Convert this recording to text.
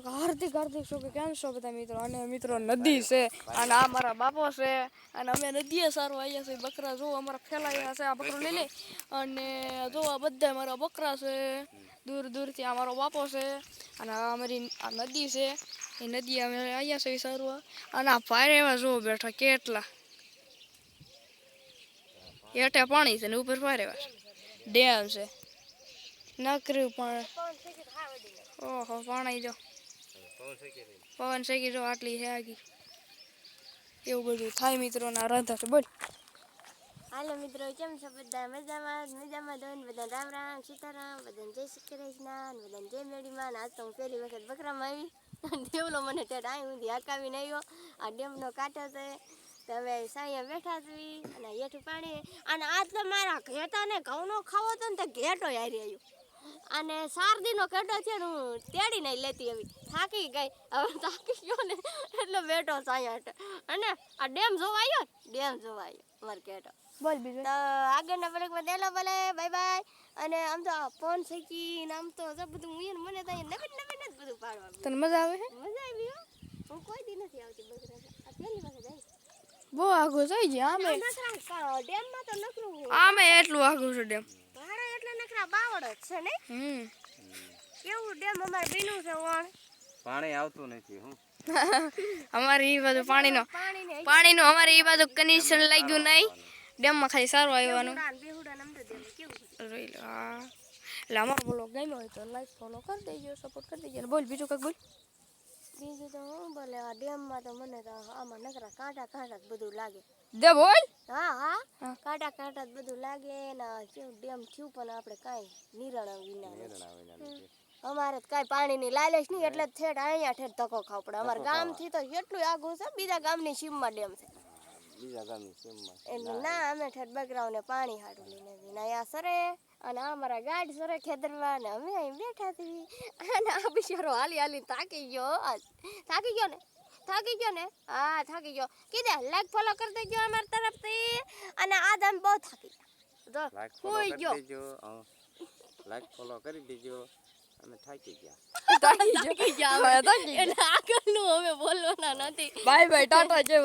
હાર્દિક શું કે કેમ છો બધા મિત્રો? અને મિત્રો નદી છે અને આ મારા બાપો છે અને અમે નદીએ સારું આવ્યા છે. બકરા જો અમારા ફેલાયા છે. આ બકરો લઈ લે અને જો આ બધા મારા બકરા છે. દૂર દૂરથી આ મારો બાપો છે અને અમારી આ નદી છે. એ નદી અમે આવ્યા છે સારું. અને આ ભાઈ એવા જો બેઠા કેટલા હેઠે પાણી છે ને ઉપર ભાઈ એવા છે. ડેમ છે નકરું પણ ઓહો પાણી જો પવન શેકી જો આટલી છે આગી એવું બધું થાય મિત્રો ના રાંધા છે. બોલ હાલો મિત્રો, કેમ છો બધા? મજામાં દોન બધા રામ રામ સીતારામ બધાને જય શ્રી કૃષ્ણ બધાને જય મેડીમાં. આજ તો હું પહેલી વખત બકરામાં આવી દેવલો મને ટેટ આવી ઊંધી હકાવીને આવ્યો. આ ડેમનો કાંઠો છે તો હવે સાંયા બેઠા છીએ અને હેઠું પાણી. અને આજ તો મારા ઘેટાને ઘઉંનો ખાવો હતો ને તો ઘેટો હારી આવ્યો અને શારદીનો ઘેટો છે ને હું તેડી નહીં લેતી આવી થાકી ગઈ. હવે થાકી ગયો ને એટલે બેઠો સાંયા અને આ ડેમ જોવા આવ્યો મારો ઘેટો. બોલ બીજું તો આગળના બ્લોગમાં દેલો ભલે બાય બાય. અને આમ તો ફોન શીખી ને આમ તો બધું મને તો નવીન જ બધું પાડવા. તને મજા આવે છે? મજા આવી હો. હું કોઈ દી નથી આવતી બકરા. આ પહેલી વખત આવી. બહુ આગું થઈ ગયા આમે ડેમમાં તો નકરું આમે એટલું આગું છે ડેમ. ભાડો એટલે નકરા બાવળ જ છે ને. કેવું ડેમ અમારે બીનું છે વણ પાણી આવતું નથી. હું અમારી એ બાજુ પાણીનો અમારે એ બાજુ કનેક્શન લાગ્યું નહીં. ડેમમાં ખાલી સારું આવવાનું. એટલે અમારો બ્લોગ ગમ્યો હોય તો લાઈક ફોલો કરી દેજો, સપોર્ટ કરી દેજો. બોલ બીજું કંઈક બોલ. બીજું તો હું બોલે આ ડેમમાં તો મને તો આમાં નકરા કાંટા જ બધું લાગે. દે બોલ. હા કાંટા જ બધું લાગે ને કેવું ડેમ થયું પણ આપણે કાંઈ નિરણ વિના અમારે તો કાંઈ પાણીની લાલચ નહીં એટલે ઠેઠ અહીંયા ઠેઠ ધક્કો ખાવ પડે. અમારા ગામથી તો એટલું આગું છે, બીજા ગામની સીમમાં ડેમ છે. એટલે ના અમે ઠેઠ બકરાઓને પાણી હાટું લઈને આવીને અહીંયા સરે અને અમારા ગાડી સરે ખેતરમાં ને અમે અહીં બેઠા હતી. અને આ બિચારો હાલી થાકી ગયો ને હા થાકી ગયો. કીધે લાઈક ફોલો કરી દેજો અમારી તરફથી. અને આજ અમે બહુ થાકી ગયા. લાઈક ફોલો કરી દેજો. અમે થાકી ગયા. આગળનું હવે બોલવાના નથી. બાય બાય ટાટા જય